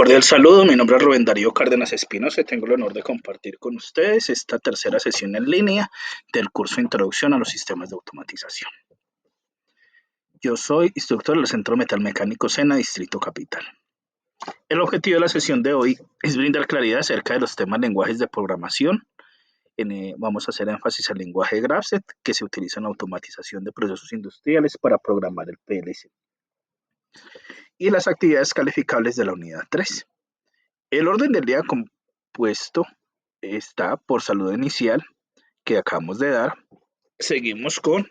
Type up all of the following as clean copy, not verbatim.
cordial saludo, mi nombre es Rubén Darío Cárdenas Espinosa y tengo el honor de compartir con ustedes esta tercera sesión en línea del curso Introducción a los Sistemas de Automatización. Yo soy instructor del Centro Metalmecánico SENA, Distrito Capital. El objetivo de la sesión de hoy es brindar claridad acerca de los temas lenguajes de programación. Vamos a hacer énfasis al lenguaje Graphics, que se utiliza en la automatización de procesos industriales para programar el PLC. Y las actividades calificables de la unidad 3. El orden del día compuesto está por salud inicial, que acabamos de dar. Seguimos con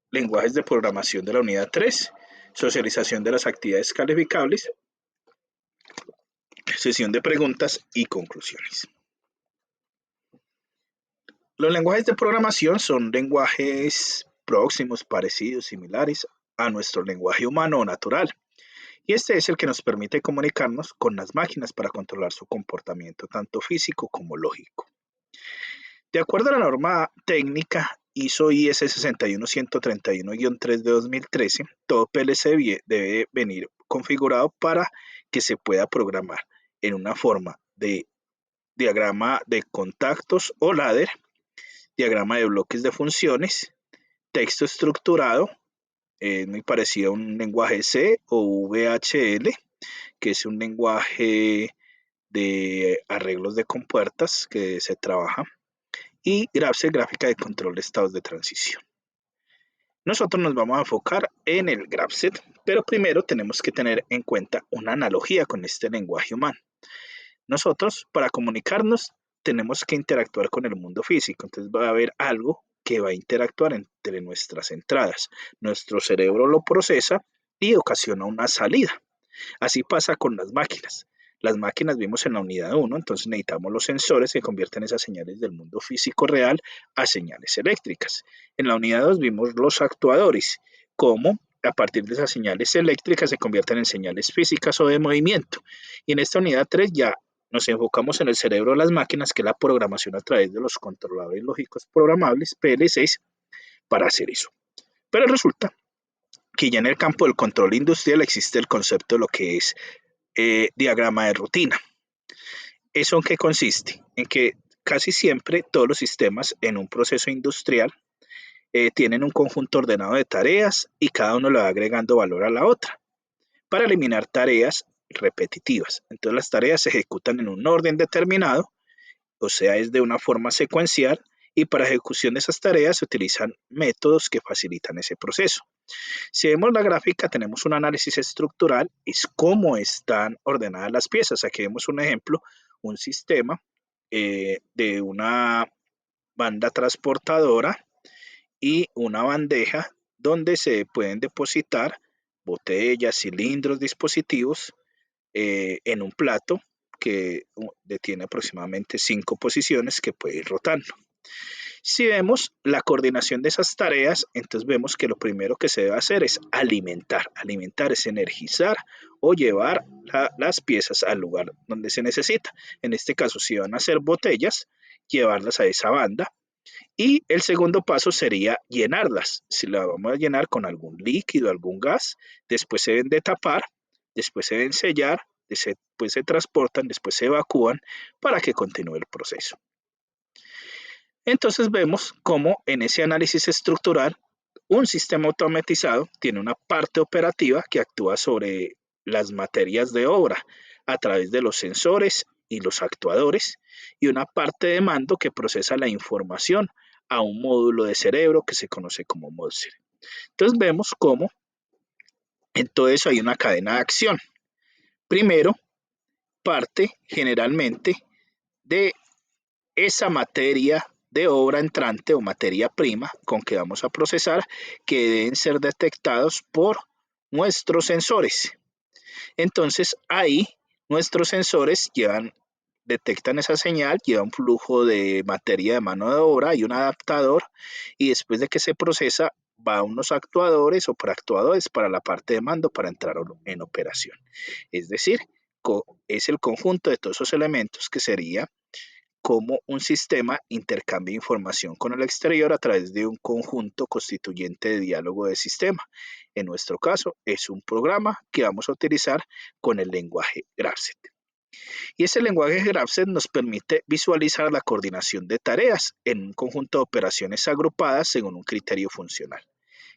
lenguajes de programación de la unidad 3, socialización de las actividades calificables, sesión de preguntas y conclusiones. Los lenguajes de programación son lenguajes próximos, parecidos, similares a nuestro lenguaje humano o natural. Y este es el que nos permite comunicarnos con las máquinas para controlar su comportamiento tanto físico como lógico. De acuerdo a la norma técnica ISO IS 61131-3 de 2013, todo PLC debe venir configurado para que se pueda programar en una forma de diagrama de contactos o ladder, diagrama de bloques de funciones, texto estructurado, muy parecido a un lenguaje C o VHL, que es un lenguaje de arreglos de compuertas que se trabaja, y Graphics, gráfica de control de estados de transición. Nosotros nos vamos a enfocar en el Graphics, pero primero tenemos que tener en cuenta una analogía con este lenguaje humano. Nosotros, para comunicarnos, tenemos que interactuar con el mundo físico, entonces va a haber algo que va a interactuar entre nuestras entradas. Nuestro cerebro lo procesa y ocasiona una salida. Así pasa con las máquinas. Las máquinas vimos en la unidad 1, entonces necesitamos los sensores que convierten esas señales del mundo físico real a señales eléctricas. En la unidad 2 vimos los actuadores, cómo a partir de esas señales eléctricas se convierten en señales físicas o de movimiento. Y en esta unidad 3 ya nos enfocamos en el cerebro de las máquinas, que es la programación a través de los controladores lógicos programables, PLCs, para hacer eso. Pero resulta que ya en el campo del control industrial existe el concepto de lo que es diagrama de rutina. ¿Eso en qué consiste? En que casi siempre todos los sistemas en un proceso industrial tienen un conjunto ordenado de tareas y cada uno le va agregando valor a la otra para eliminar tareas repetitivas. Entonces las tareas se ejecutan en un orden determinado, o sea, es de una forma secuencial, y para ejecución de esas tareas se utilizan métodos que facilitan ese proceso. Si vemos la gráfica, tenemos un análisis estructural, es cómo están ordenadas las piezas. Aquí vemos un ejemplo, un sistema de una banda transportadora y una bandeja donde se pueden depositar botellas, cilindros, dispositivos en un plato que tiene aproximadamente 5 posiciones que puede ir rotando. Si vemos la coordinación de esas tareas, entonces vemos que lo primero que se debe hacer es alimentar. Alimentar es energizar o llevar las piezas al lugar donde se necesita. En este caso, si van a hacer botellas, llevarlas a esa banda. Y el segundo paso sería llenarlas. Si la vamos a llenar con algún líquido, algún gas, después se deben de tapar, después se deben sellar, después se transportan, después se evacúan para que continúe el proceso. Entonces vemos cómo en ese análisis estructural un sistema automatizado tiene una parte operativa que actúa sobre las materias de obra a través de los sensores y los actuadores, y una parte de mando que procesa la información a un módulo de cerebro que se conoce como MODSER. Entonces vemos cómo en todo eso hay una cadena de acción. Primero, parte generalmente de esa materia de obra entrante o materia prima con que vamos a procesar, que deben ser detectados por nuestros sensores. Entonces ahí nuestros sensores detectan esa señal, lleva un flujo de materia de mano de obra y un adaptador, y después de que se procesa va a unos actuadores o preactuadores para la parte de mando para entrar en operación. Es decir, es el conjunto de todos esos elementos que sería cómo un sistema intercambia información con el exterior a través de un conjunto constituyente de diálogo de sistema. En nuestro caso, es un programa que vamos a utilizar con el lenguaje Graphics. Y ese lenguaje Graph nos permite visualizar la coordinación de tareas en un conjunto de operaciones agrupadas según un criterio funcional.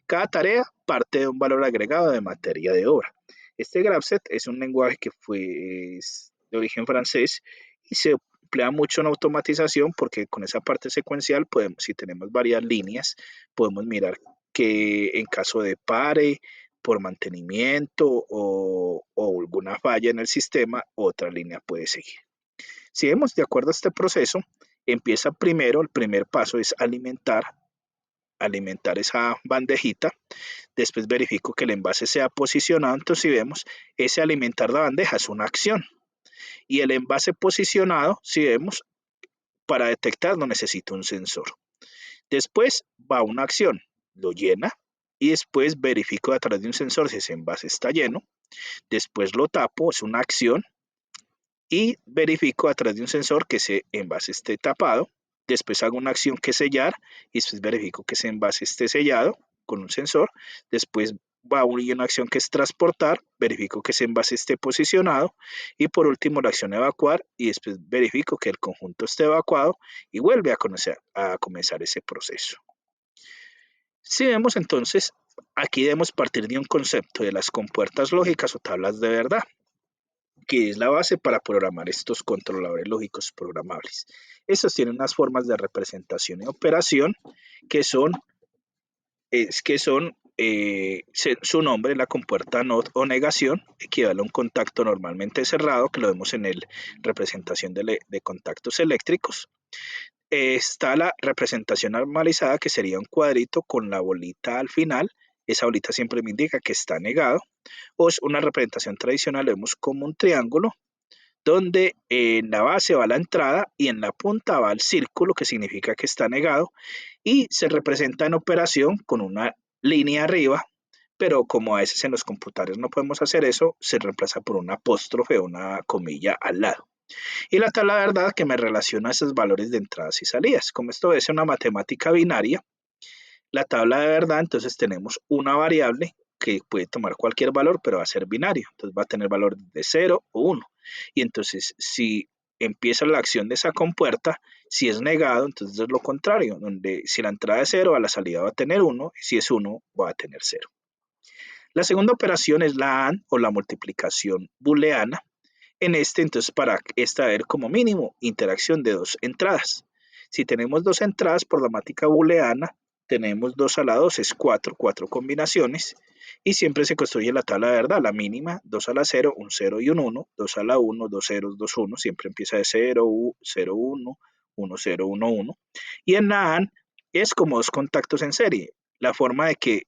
Cada tarea parte de un valor agregado de materia de obra. Este Graph es un lenguaje que fue de origen francés y se emplea mucho en automatización porque con esa parte secuencial podemos, si tenemos varias líneas, podemos mirar que en caso de pare, por mantenimiento o alguna falla en el sistema, otra línea puede seguir. Si vemos de acuerdo a este proceso, empieza primero, el primer paso es alimentar esa bandejita, después verifico que el envase sea posicionado, entonces si vemos, ese alimentar la bandeja es una acción, y el envase posicionado, si vemos, para detectarlo necesito un sensor. Después va una acción, lo llena, y después verifico a través de un sensor si ese envase está lleno, después lo tapo, es una acción, y verifico a través de un sensor que ese envase esté tapado. Después hago una acción que es sellar y después verifico que ese envase esté sellado con un sensor. Después va una acción que es transportar, verifico que ese envase esté posicionado y por último la acción evacuar y después verifico que el conjunto esté evacuado y vuelve a comenzar ese proceso. Si vemos entonces, aquí debemos partir de un concepto de las compuertas lógicas o tablas de verdad, que es la base para programar estos controladores lógicos programables. Estos tienen unas formas de representación y operación que son, su nombre, la compuerta NOT o negación, equivale a un contacto normalmente cerrado, que lo vemos en la representación de contactos eléctricos. Está la representación normalizada, que sería un cuadrito con la bolita al final. Esa bolita siempre me indica que está negado. O es una representación tradicional, lo vemos como un triángulo, donde en la base va la entrada y en la punta va el círculo, que significa que está negado, y se representa en operación con una línea arriba, pero como a veces en los computadores no podemos hacer eso, se reemplaza por un apóstrofe o una comilla al lado. Y la tabla de verdad que me relaciona esos valores de entradas y salidas. Como esto es una matemática binaria, la tabla de verdad, entonces tenemos una variable que puede tomar cualquier valor, pero va a ser binario. Entonces va a tener valor de 0 o 1. Y entonces si empieza la acción de esa compuerta, si es negado, entonces es lo contrario, donde si la entrada es 0, a la salida va a tener 1, y si es 1, va a tener 0. La segunda operación es la AND o la multiplicación booleana. En entonces, para esta haber como mínimo interacción de dos entradas. Si tenemos dos entradas por la mática booleana, tenemos 2 a la 2 es 4 combinaciones, y siempre se construye la tabla de verdad, la mínima, 2 a la 0, un 0 y un 1, 2 a la 1, 2 ceros, 2 1, siempre empieza de 0, 0, 1, 1, 0, 1, 1. Y en la AND es como dos contactos en serie. La forma de que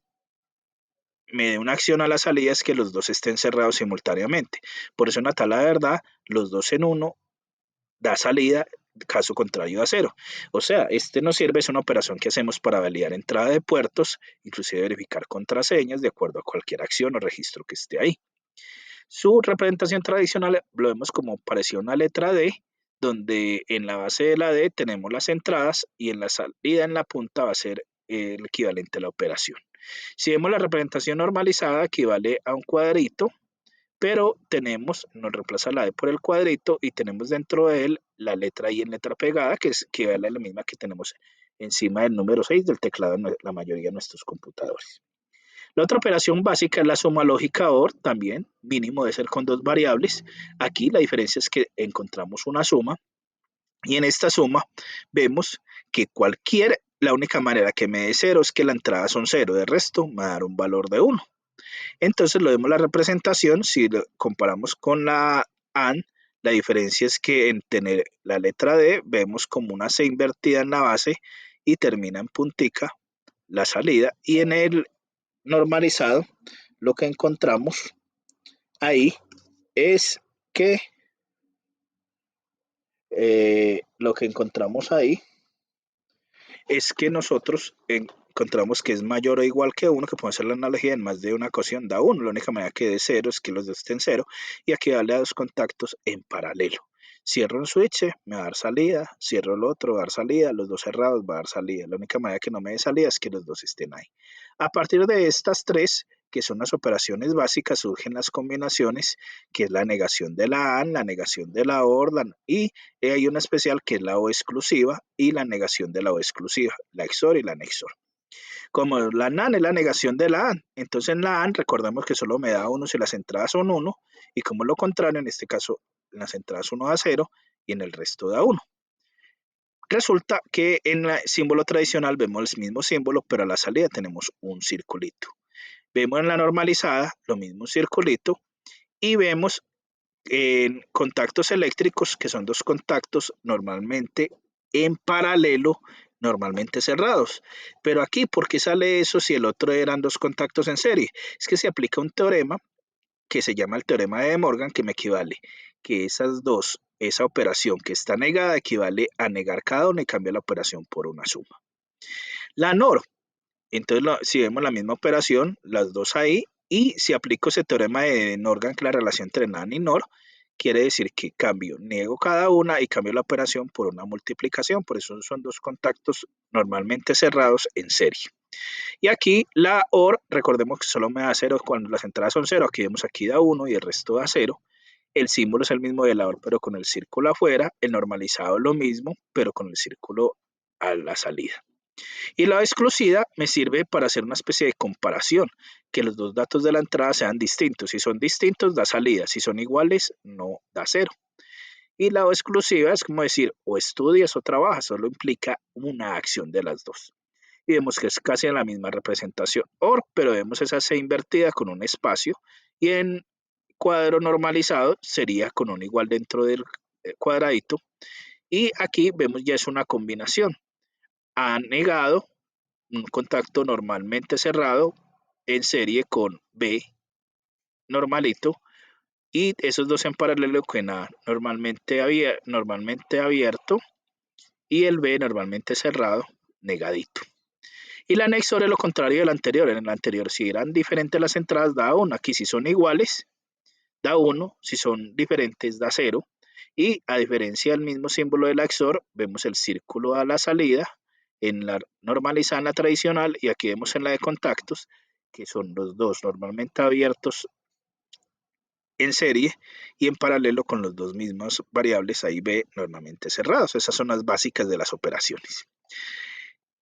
me dé una acción a la salida es que los dos estén cerrados simultáneamente. Por eso en la tabla de verdad, los dos en uno da salida, caso contrario da 0. O sea, este nos sirve, es una operación que hacemos para validar entrada de puertos, inclusive verificar contraseñas de acuerdo a cualquier acción o registro que esté ahí. Su representación tradicional lo vemos como parecido a una letra D, donde en la base de la D tenemos las entradas y en la salida en la punta va a ser el equivalente a la operación. Si vemos la representación normalizada, equivale a un cuadrito, pero nos reemplaza la D por el cuadrito y tenemos dentro de él la letra I en letra pegada, que equivale a la misma que tenemos encima del número 6 del teclado en la mayoría de nuestros computadores. La otra operación básica es la suma lógica OR, también mínimo debe ser con dos variables. Aquí la diferencia es que encontramos una suma y en esta suma vemos que la única manera que me dé 0 es que la entrada son 0, de resto me va a dar un valor de 1. Entonces lo vemos la representación, si lo comparamos con la AND, la diferencia es que en tener la letra D vemos como una C invertida en la base y termina en puntica la salida, y en el normalizado lo que encontramos ahí es que nosotros encontramos que es mayor o igual que 1, que podemos hacer la analogía en más de una ocasión, da 1. La única manera que dé 0 es que los dos estén 0, y aquí darle a dos contactos en paralelo. Cierro un switch, me va a dar salida, cierro el otro, va a dar salida, los dos cerrados va a dar salida. La única manera que no me dé salida es que los dos estén ahí. A partir de estas tres, que son las operaciones básicas, surgen las combinaciones, que es la negación de la AND, la negación de la OR, y hay una especial que es la O exclusiva y la negación de la O exclusiva, la XOR y la NEXOR. Como la NAND es la negación de la AND, entonces en la AND recordemos que solo me da 1 si las entradas son 1, y como lo contrario, en este caso las entradas 1 da 0 y en el resto da 1. Resulta que en el símbolo tradicional vemos el mismo símbolo, pero a la salida tenemos un circulito. Vemos en la normalizada lo mismo, un circulito, y vemos en contactos eléctricos, que son dos contactos normalmente en paralelo, normalmente cerrados. Pero aquí, ¿por qué sale eso si el otro eran dos contactos en serie? Es que se aplica un teorema que se llama el teorema de De Morgan, que me equivale que esa operación que está negada equivale a negar cada una y cambia la operación por una suma. La NOR, entonces si vemos la misma operación, las dos ahí, y si aplico ese teorema de Morgan, que la relación entre NAND y NOR, quiere decir que niego cada una y cambio la operación por una multiplicación, por eso son dos contactos normalmente cerrados en serie. Y aquí la OR, recordemos que solo me da 0 cuando las entradas son 0, aquí vemos aquí da 1 y el resto da 0. El símbolo es el mismo de la OR, pero con el círculo afuera, el normalizado es lo mismo, pero con el círculo a la salida. Y la exclusiva me sirve para hacer una especie de comparación, que los dos datos de la entrada sean distintos. Si son distintos, da salida. Si son iguales, no da 0. Y la exclusiva es como decir, o estudias o trabajas, solo implica una acción de las dos. Y vemos que es casi la misma representación OR, pero vemos esa C invertida con un espacio, y en cuadro normalizado sería con un igual dentro del cuadradito, y aquí vemos ya es una combinación. A negado, un contacto normalmente cerrado en serie con B normalito, y esos dos en paralelo con A normalmente abierto y el B normalmente cerrado negadito. Y la NEXOR es lo contrario del anterior. En el anterior, si eran diferentes las entradas, da 1. Aquí, si son iguales, da 1. Si son diferentes, da 0. Y a diferencia del mismo símbolo de la XOR, vemos el círculo a la salida en la normalizada, en la tradicional, y aquí vemos en la de contactos, que son los dos normalmente abiertos en serie y en paralelo con los dos mismos variables A y B normalmente cerrados. Esas son las básicas de las operaciones.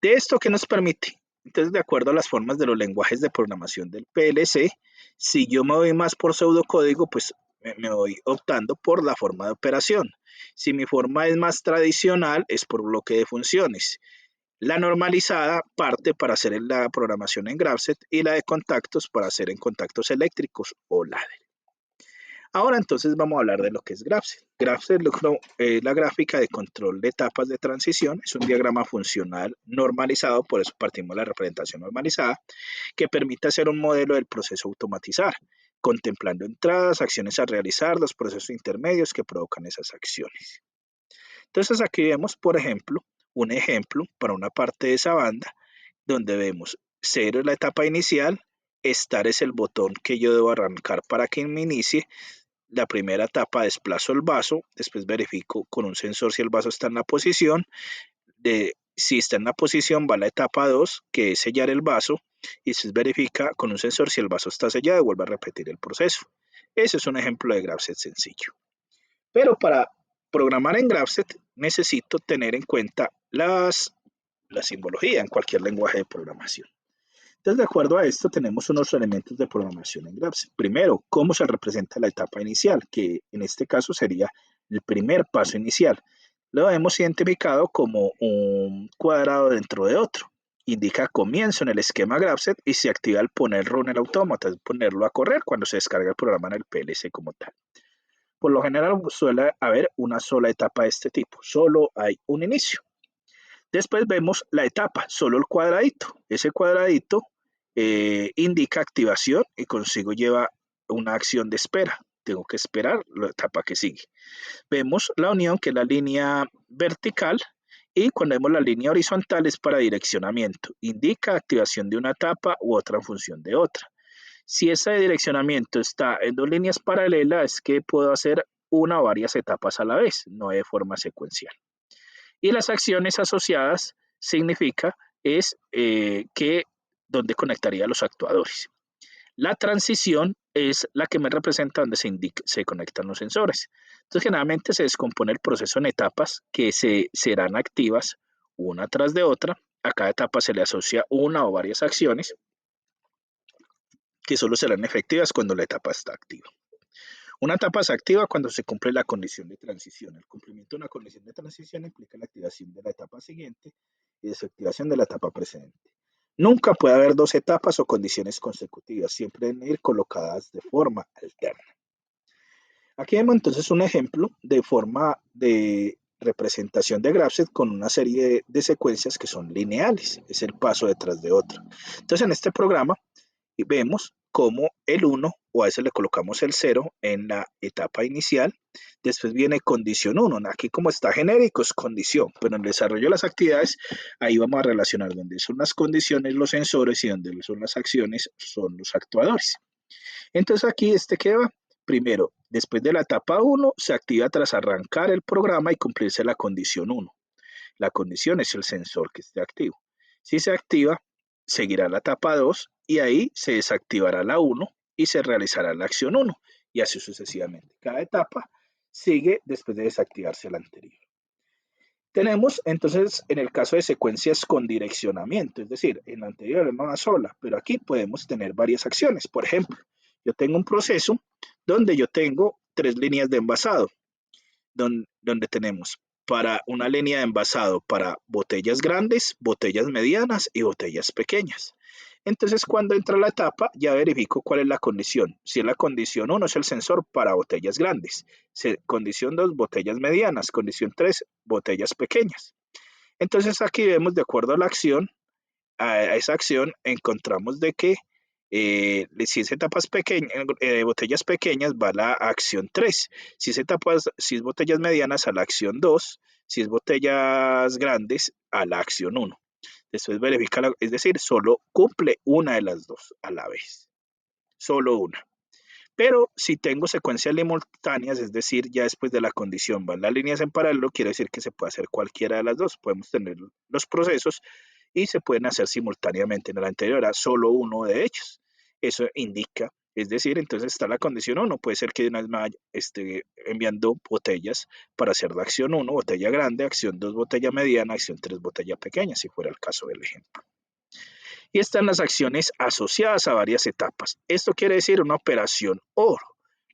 ¿De esto qué nos permite? Entonces, de acuerdo a las formas de los lenguajes de programación del PLC, si yo me voy más por pseudocódigo, pues me voy optando por la forma de operación. Si mi forma es más tradicional, es por bloque de funciones. La normalizada parte para hacer la programación en Graphics y la de contactos para hacer en contactos eléctricos o ladder. Ahora entonces vamos a hablar de lo que es Graphics. Graphics es la gráfica de control de etapas de transición. Es un diagrama funcional normalizado, por eso partimos de la representación normalizada, que permite hacer un modelo del proceso automatizar, contemplando entradas, acciones a realizar, los procesos intermedios que provocan esas acciones. Entonces aquí vemos, por ejemplo, un ejemplo para una parte de esa banda, donde vemos 0 es la etapa inicial, Start es el botón que yo debo arrancar para que me inicie. La primera etapa desplazo el vaso, después verifico con un sensor si el vaso está en la posición. Si está en la posición va la etapa 2, que es sellar el vaso, y después verifica con un sensor si el vaso está sellado y vuelve a repetir el proceso. Ese es un ejemplo de GraphSet sencillo. Pero para programar en GraphSet necesito tener en cuenta la simbología en cualquier lenguaje de programación. Entonces, de acuerdo a esto, tenemos unos elementos de programación en GraphSet. Primero, cómo se representa la etapa inicial, que en este caso sería el primer paso inicial. Lo hemos identificado como un cuadrado dentro de otro. Indica comienzo en el esquema GraphSet y se activa el poner run el autómata, es ponerlo a correr cuando se descarga el programa en el PLC como tal. Por lo general suele haber una sola etapa de este tipo, solo hay un inicio. Después vemos la etapa, solo el cuadradito. Ese cuadradito indica activación y consigo lleva una acción de espera. Tengo que esperar la etapa que sigue. Vemos la unión, que es la línea vertical, y cuando vemos la línea horizontal es para direccionamiento. Indica activación de una etapa u otra en función de otra. Si ese direccionamiento está en dos líneas paralelas, es que puedo hacer una o varias etapas a la vez, no de forma secuencial. Y las acciones asociadas significa es que donde conectaría los actuadores. La transición es la que me representa donde se conectan los sensores. Entonces, generalmente se descompone el proceso en etapas que serán activas una tras de otra. A cada etapa se le asocia una o varias acciones que solo serán efectivas cuando la etapa está activa. Una etapa se activa cuando se cumple la condición de transición. El cumplimiento de una condición de transición implica la activación de la etapa siguiente y desactivación de la etapa precedente. Nunca puede haber dos etapas o condiciones consecutivas, siempre deben ir colocadas de forma alterna. Aquí vemos entonces un ejemplo de forma de representación de Graph con una serie de secuencias que son lineales, es el paso detrás de otro. Entonces en este programa vemos cómo el 1, o a veces le colocamos el 0 en la etapa inicial, después viene condición 1, aquí como está genérico es condición, pero en el desarrollo de las actividades, ahí vamos a relacionar donde son las condiciones los sensores y donde son las acciones son los actuadores. Entonces aquí ¿qué va? Primero, después de la etapa 1, se activa tras arrancar el programa y cumplirse la condición 1. La condición es el sensor que esté activo. Si se activa, seguirá la etapa 2 y ahí se desactivará la 1 y se realizará la acción 1 y así sucesivamente. Cada etapa sigue después de desactivarse la anterior. Tenemos entonces en el caso de secuencias con direccionamiento, es decir, en la anterior era una sola, pero aquí podemos tener varias acciones. Por ejemplo, yo tengo un proceso donde yo tengo 3 líneas de envasado, donde tenemos para una línea de envasado para botellas grandes, botellas medianas y botellas pequeñas. Entonces, cuando entra la etapa, ya verifico cuál es la condición. Si es la condición 1, es el sensor para botellas grandes. Condición 2, botellas medianas. Condición 3, botellas pequeñas. Entonces, aquí vemos, de acuerdo a la acción, a esa acción, encontramos de que si es etapas pequeñas, botellas pequeñas, va a la acción 3. Si es botellas medianas, a la acción 2. Si es botellas grandes, a la acción 1. Después verifica, es decir, solo cumple una de las dos a la vez. Solo una. Pero si tengo secuencias simultáneas, es decir, ya después de la condición van las líneas en paralelo, quiere decir que se puede hacer cualquiera de las dos. Podemos tener los procesos y se pueden hacer simultáneamente. En el anterior era solo uno de ellos. Eso indica, es decir, entonces está la condición 1. Puede ser que de una vez más esté enviando botellas para hacer la acción 1, botella grande, acción 2, botella mediana, acción 3, botella pequeña, si fuera el caso del ejemplo. Y están las acciones asociadas a varias etapas. Esto quiere decir una operación OR.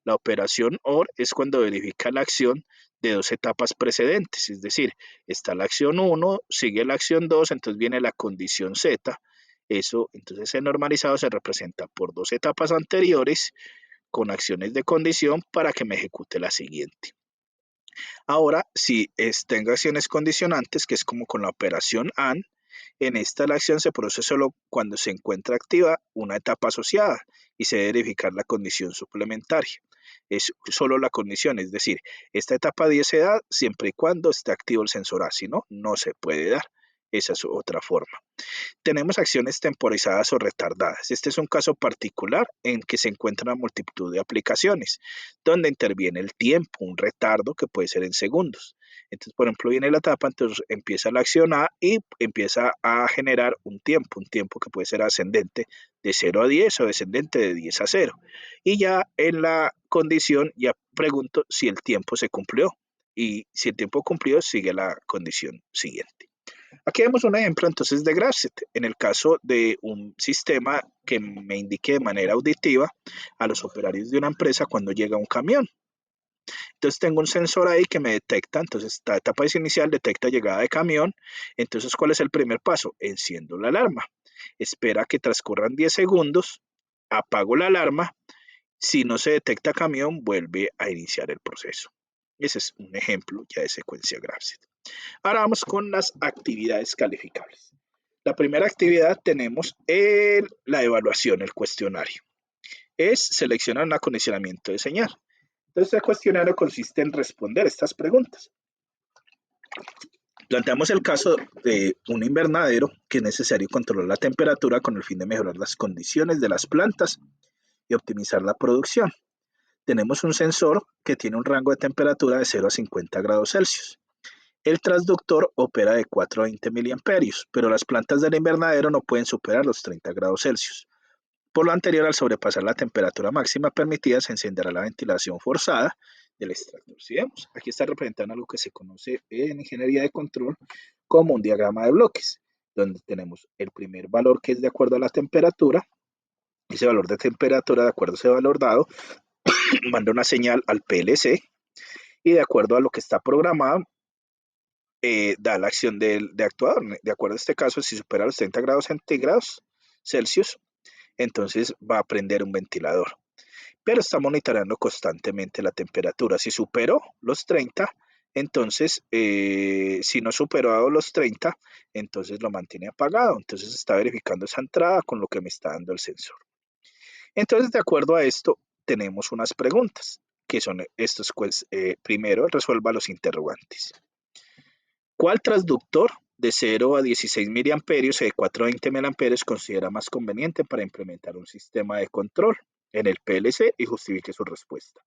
La operación OR es cuando verifica la acción de dos etapas precedentes, es decir, está la acción 1, sigue la acción 2, entonces viene la condición Z. Eso, entonces, el normalizado se representa por dos etapas anteriores con acciones de condición para que me ejecute la siguiente. Ahora, si tengo acciones condicionantes, que es como con la operación AND, en esta la acción se produce solo cuando se encuentra activa una etapa asociada y se debe verificar la condición suplementaria. Es solo la condición, es decir, esta etapa 10 se da siempre y cuando esté activo el sensor A, si no, no se puede dar. Esa es otra forma. Tenemos acciones temporizadas o retardadas. Este es un caso particular en que se encuentra una multitud de aplicaciones, donde interviene el tiempo, un retardo que puede ser en segundos. Entonces, por ejemplo, viene la etapa, entonces empieza la acción A y empieza a generar un tiempo que puede ser ascendente de 0 a 10 o descendente de 10 a 0. Y ya en la condición, ya pregunto si el tiempo se cumplió. Y si el tiempo cumplió, sigue la condición siguiente. Aquí vemos un ejemplo entonces de Graph-Z. En el caso de un sistema que me indique de manera auditiva a los operarios de una empresa cuando llega un camión. Entonces tengo un sensor ahí que me detecta, entonces esta etapa inicial detecta llegada de camión. Entonces, ¿cuál es el primer paso? Enciendo la alarma. Espera que transcurran 10 segundos, apago la alarma. Si no se detecta camión, vuelve a iniciar el proceso. Ese es un ejemplo ya de secuencia Graph-Z. Ahora vamos con las actividades calificables. La primera actividad tenemos la evaluación, el cuestionario. Es seleccionar un acondicionamiento de señal. Entonces, el cuestionario consiste en responder estas preguntas. Planteamos el caso de un invernadero que es necesario controlar la temperatura con el fin de mejorar las condiciones de las plantas y optimizar la producción. Tenemos un sensor que tiene un rango de temperatura de 0 a 50 grados Celsius. El transductor opera de 4 a 20 miliamperios, pero las plantas del invernadero no pueden superar los 30 grados Celsius. Por lo anterior, al sobrepasar la temperatura máxima permitida, se encenderá la ventilación forzada del extractor. Si vemos, aquí está representando algo que se conoce en ingeniería de control como un diagrama de bloques, donde tenemos el primer valor que es de acuerdo a la temperatura. Ese valor de temperatura, de acuerdo a ese valor dado, manda una señal al PLC y de acuerdo a lo que está programado, da la acción de actuador. De acuerdo a este caso, si supera los 30 grados centígrados Celsius, entonces va a prender un ventilador. Pero está monitoreando constantemente la temperatura. Si superó los 30, entonces, si no superó los 30, entonces lo mantiene apagado. Entonces está verificando esa entrada con lo que me está dando el sensor. Entonces, de acuerdo a esto, tenemos unas preguntas, que son estos, pues, primero, resuelva los interrogantes. ¿Cuál transductor de 0 a 16 miliamperios y de 4 a 20 miliamperios considera más conveniente para implementar un sistema de control en el PLC y justifique su respuesta?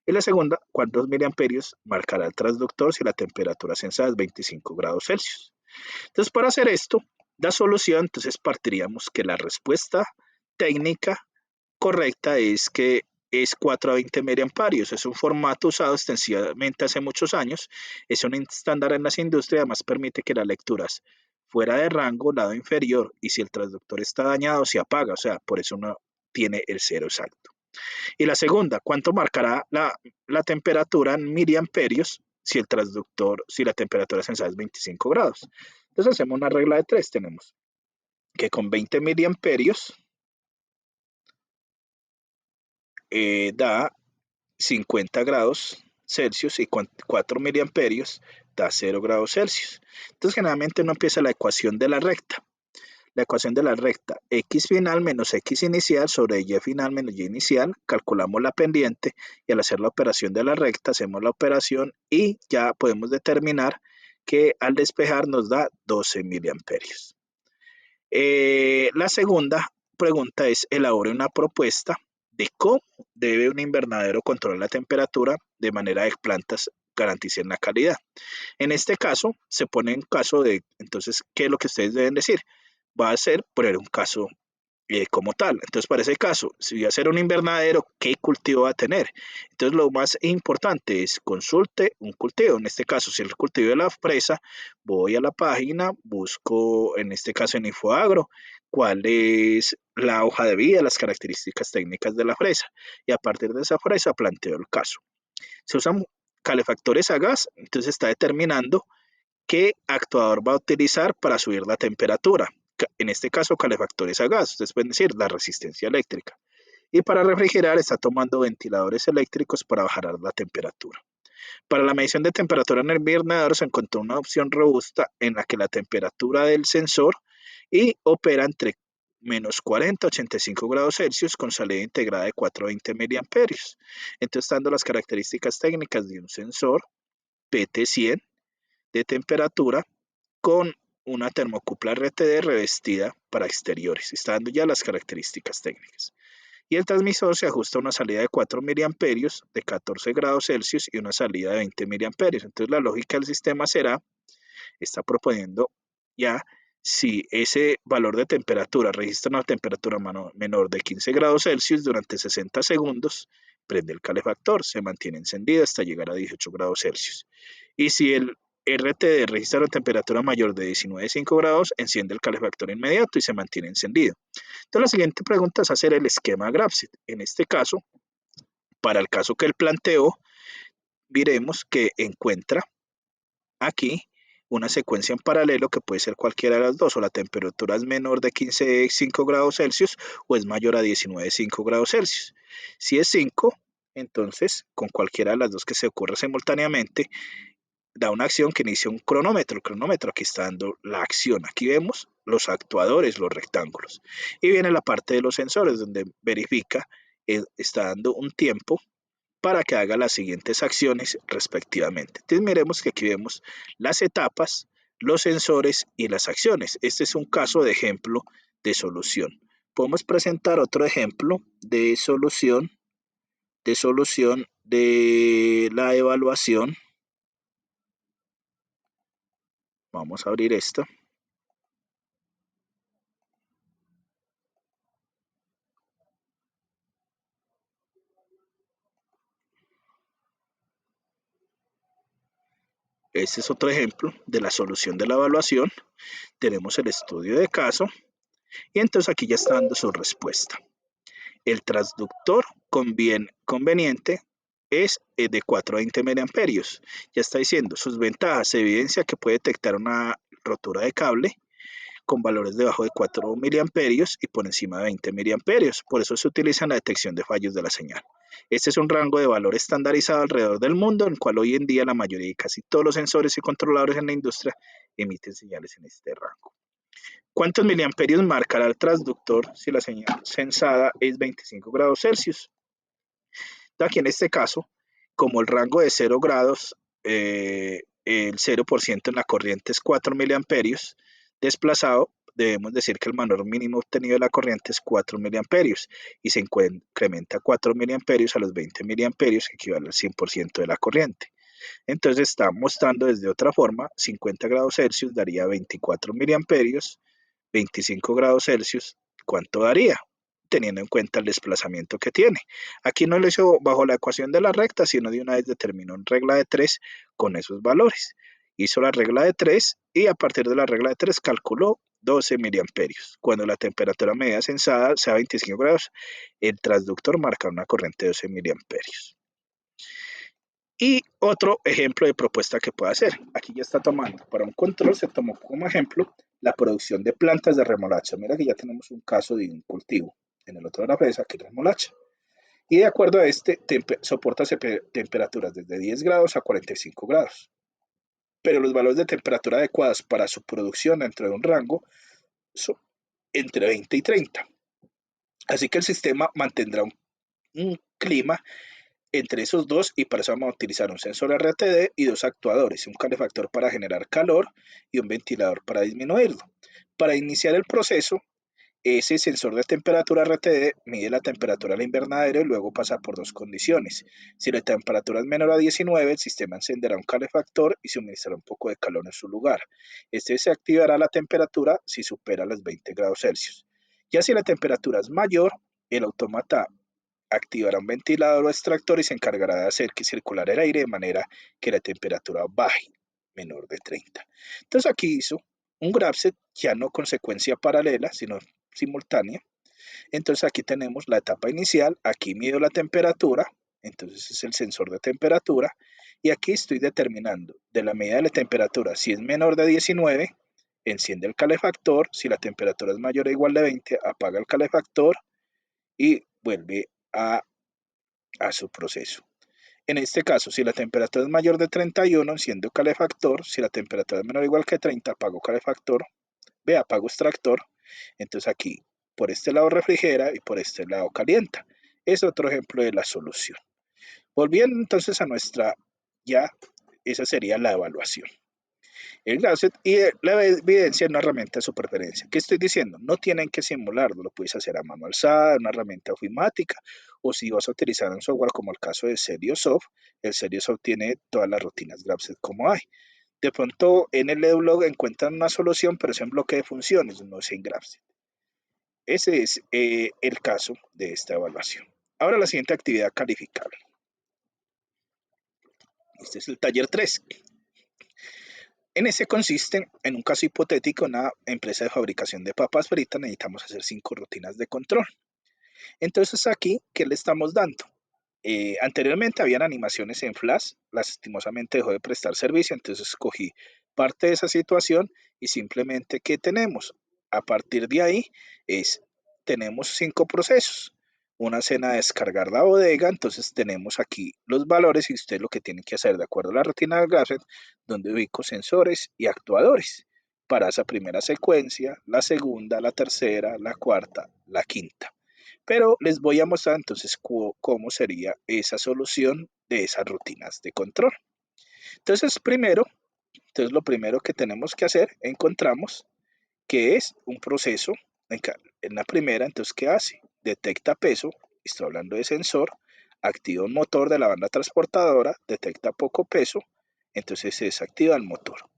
Y la segunda, ¿cuántos miliamperios marcará el transductor si la temperatura sensada es 25 grados Celsius? Entonces, para hacer esto, la solución, entonces partiríamos que la respuesta técnica correcta es que es 4 a 20 miliamperios. Es un formato usado extensivamente hace muchos años. Es un estándar en las industrias. Además, permite que las lecturas fuera de rango, lado inferior, y si el transductor está dañado, se apaga. O sea, por eso no tiene el cero exacto. Y la segunda, ¿cuánto marcará la temperatura en miliamperios si el transductor, si la temperatura sensada es 25 grados? Entonces hacemos una regla de tres. Tenemos que con 20 miliamperios da 50 grados Celsius y 4 miliamperios da 0 grados Celsius. Entonces generalmente uno empieza la ecuación de la recta. La ecuación de la recta, x final menos x inicial sobre y final menos y inicial, calculamos la pendiente y al hacer la operación de la recta hacemos la operación y ya podemos determinar que al despejar nos da 12 miliamperios. La segunda pregunta es, elabore una propuesta de cómo debe un invernadero controlar la temperatura de manera que plantas garanticen la calidad. En este caso, se pone en caso de, entonces, ¿qué es lo que ustedes deben decir? Va a ser poner un caso como tal. Entonces, para ese caso, si voy a hacer un invernadero, ¿qué cultivo va a tener? Entonces, lo más importante es consulte un cultivo. En este caso, si el cultivo de la fresa, voy a la página, busco, en este caso en Infoagro, cuál es la hoja de vida, las características técnicas de la fresa. Y a partir de esa fresa, planteo el caso. Se usan calefactores a gas, entonces está determinando qué actuador va a utilizar para subir la temperatura. En este caso, calefactores a gas, ustedes pueden decir la resistencia eléctrica. Y para refrigerar está tomando ventiladores eléctricos para bajar la temperatura. Para la medición de temperatura en el invernadero se encontró una opción robusta en la que la temperatura del sensor y opera entre menos 40 a 85 grados Celsius con salida integrada de 420 miliamperios. Entonces, dando las características técnicas de un sensor PT100 de temperatura con una termocupla RTD revestida para exteriores. Está dando ya las características técnicas. Y el transmisor se ajusta a una salida de 4 miliamperios de 14 grados Celsius y una salida de 20 miliamperios. Entonces la lógica del sistema será, está proponiendo ya si ese valor de temperatura registra una temperatura menor de 15 grados Celsius durante 60 segundos, prende el calefactor, se mantiene encendido hasta llegar a 18 grados Celsius. Y si el RTD registra una temperatura mayor de 19,5 grados, enciende el calefactor inmediato y se mantiene encendido. Entonces la siguiente pregunta es hacer el esquema Grapsit. En este caso, para el caso que él planteó, veremos que encuentra aquí una secuencia en paralelo que puede ser cualquiera de las dos, o la temperatura es menor de 15,5 grados Celsius o es mayor a 19,5 grados Celsius. Si es 5, entonces con cualquiera de las dos que se ocurra simultáneamente, da una acción que inicia un cronómetro. El cronómetro aquí está dando la acción. Aquí vemos los actuadores, los rectángulos. Y viene la parte de los sensores donde verifica, está dando un tiempo para que haga las siguientes acciones respectivamente. Entonces miremos que aquí vemos las etapas, los sensores y las acciones. Este es un caso de ejemplo de solución. Podemos presentar otro ejemplo de solución de la evaluación. Vamos a abrir esto. Este es otro ejemplo de la solución de la evaluación. Tenemos el estudio de caso y entonces aquí ya está dando su respuesta. El transductor conveniente es de 420 miliamperios. Ya está diciendo sus ventajas. Se evidencia que puede detectar una rotura de cable con valores debajo de 4 miliamperios y por encima de 20 miliamperios. Por eso se utiliza en la detección de fallos de la señal. Este es un rango de valor estandarizado alrededor del mundo, en el cual hoy en día la mayoría y casi todos los sensores y controladores en la industria emiten señales en este rango. ¿Cuántos miliamperios marcará el transductor si la señal sensada es 25 grados Celsius? Aquí en este caso, como el rango de 0 grados, el 0% en la corriente es 4 miliamperios, desplazado, debemos decir que el valor mínimo obtenido de la corriente es 4 miliamperios y se incrementa 4 miliamperios a los 20 miliamperios, que equivale al 100% de la corriente. Entonces está mostrando desde otra forma, 50 grados Celsius daría 24 miliamperios, 25 grados Celsius, ¿cuánto daría? Teniendo en cuenta el desplazamiento que tiene. Aquí no lo hizo bajo la ecuación de la recta, sino de una vez determinó en regla de 3 con esos valores. Hizo la regla de 3 y a partir de la regla de 3 calculó 12 miliamperios. Cuando la temperatura media sensada sea 25 grados, el transductor marca una corriente de 12 miliamperios. Y otro ejemplo de propuesta que puede hacer. Aquí ya está tomando, para un control se tomó como ejemplo la producción de plantas de remolacha. Mira que ya tenemos un caso de un cultivo. En el otro de la presa, que es remolacha. Y de acuerdo a este, soporta temperaturas desde 10 grados a 45 grados. Pero los valores de temperatura adecuados para su producción dentro de un rango son entre 20 y 30. Así que el sistema mantendrá un clima entre esos dos y para eso vamos a utilizar un sensor RTD y dos actuadores, un calefactor para generar calor y un ventilador para disminuirlo. Para iniciar el proceso, ese sensor de temperatura RTD mide la temperatura del invernadero y luego pasa por dos condiciones. Si la temperatura es menor a 19, el sistema encenderá un calefactor y suministrará un poco de calor en su lugar. Este se activará la temperatura si supera los 20 grados Celsius. Ya si la temperatura es mayor, el autómata activará un ventilador o extractor y se encargará de hacer que circular el aire de manera que la temperatura baje menor de 30. Entonces aquí hizo un graph ya no con secuencia paralela, sino simultánea. Entonces aquí tenemos la etapa inicial, aquí mido la temperatura, entonces es el sensor de temperatura, y aquí estoy determinando de la medida de la temperatura, si es menor de 19, enciende el calefactor, si la temperatura es mayor o igual de 20, apaga el calefactor y vuelve a su proceso. En este caso, si la temperatura es mayor de 31, enciendo calefactor. Si la temperatura es menor o igual que 30, apago calefactor. Ve, apago extractor. Entonces aquí, por este lado refrigera y por este lado calienta. Es otro ejemplo de la solución. Volviendo entonces a nuestra, ya, esa sería la evaluación. El Gaussian y la evidencia es una herramienta de su preferencia. ¿Qué estoy diciendo? No tienen que simularlo, lo puedes hacer a mano alzada, una herramienta ofimática, o si vas a utilizar un software como el caso de Seriosoft, el Seriosoft tiene todas las rutinas Graph como hay. De pronto en el EduBlog encuentran una solución, pero es en bloque de funciones, no es en Graph. Ese es el caso de esta evaluación. Ahora la siguiente actividad calificable. Este es el taller 3. En ese consiste, en un caso hipotético, una empresa de fabricación de papas fritas, necesitamos hacer 5 rutinas de control. Entonces aquí, ¿qué le estamos dando? Anteriormente habían animaciones en Flash, lastimosamente dejó de prestar servicio, entonces escogí parte de esa situación y simplemente, ¿qué tenemos? A partir de ahí, tenemos 5 procesos. Una cena de descargar la bodega, entonces tenemos aquí los valores y usted lo que tiene que hacer de acuerdo a la rutina del Graph, donde ubico sensores y actuadores para esa primera secuencia, la segunda, la tercera, la cuarta, la quinta. Pero les voy a mostrar entonces cómo sería esa solución de esas rutinas de control. Entonces, lo primero que tenemos que hacer, encontramos que es un proceso, en la primera, entonces, ¿qué hace? Detecta peso, estoy hablando de sensor, activa un motor de la banda transportadora, detecta poco peso, entonces se desactiva el motor.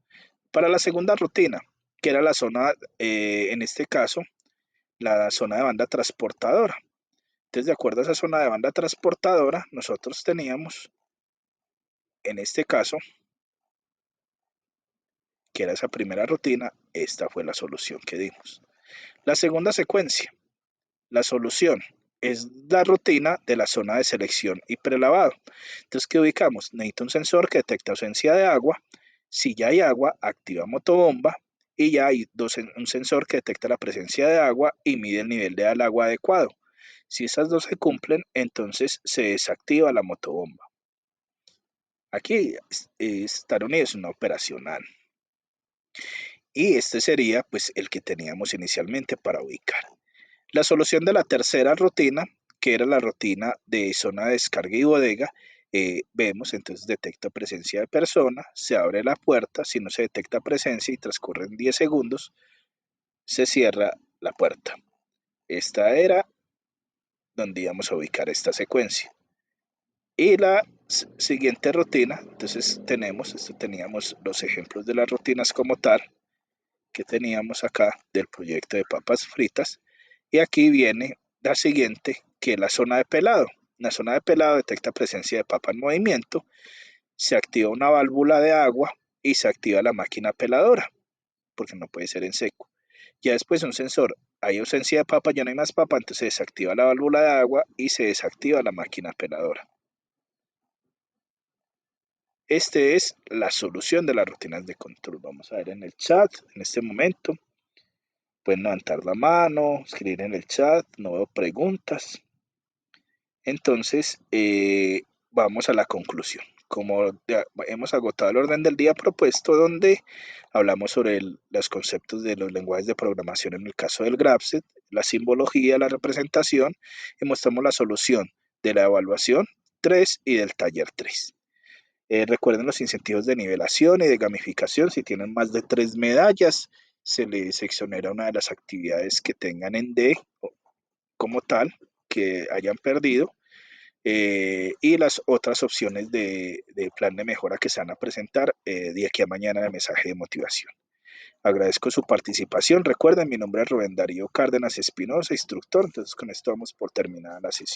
Para la segunda rutina, que era la zona, en este caso, la zona de banda transportadora. Entonces, de acuerdo a esa zona de banda transportadora, nosotros teníamos, en este caso, que era esa primera rutina, esta fue la solución que dimos. La segunda secuencia, la solución, es la rutina de la zona de selección y prelavado. Entonces, ¿qué ubicamos? Necesito un sensor que detecta ausencia de agua. Si ya hay agua, activa motobomba. Y ya hay un sensor que detecta la presencia de agua y mide el nivel del agua adecuado. Si esas dos se cumplen, entonces se desactiva la motobomba. Aquí Estados Unidos es una operacional. Y este sería pues el que teníamos inicialmente para ubicar. La solución de la tercera rutina, que era la rutina de zona de descarga y bodega, vemos entonces detecta presencia de persona, se abre la puerta, si no se detecta presencia y transcurren 10 segundos, se cierra la puerta. Esta era donde íbamos a ubicar esta secuencia. Y la siguiente rutina, entonces teníamos los ejemplos de las rutinas como tal, que teníamos acá del proyecto de papas fritas. Y aquí viene la siguiente, que es la zona de pelado. La zona de pelado detecta presencia de papa en movimiento, se activa una válvula de agua y se activa la máquina peladora, porque no puede ser en seco. Ya después un sensor, hay ausencia de papa, ya no hay más papa, entonces se desactiva la válvula de agua y se desactiva la máquina peladora. Este es la solución de las rutinas de control. Vamos a ver en el chat en este momento. Pueden levantar la mano, escribir en el chat, no veo preguntas. Entonces, vamos a la conclusión. Como ya hemos agotado el orden del día propuesto, donde hablamos sobre los conceptos de los lenguajes de programación en el caso del Grapset, la simbología, la representación, y mostramos la solución de la evaluación 3 y del taller 3. Recuerden los incentivos de nivelación y de gamificación. Si tienen más de 3 medallas, se les exonera una de las actividades que tengan en D como tal, que hayan perdido. Y las otras opciones de plan de mejora que se van a presentar de aquí a mañana en el mensaje de motivación. Agradezco su participación. Recuerden, mi nombre es Rubén Darío Cárdenas Espinosa, instructor. Entonces, con esto vamos por terminada la sesión.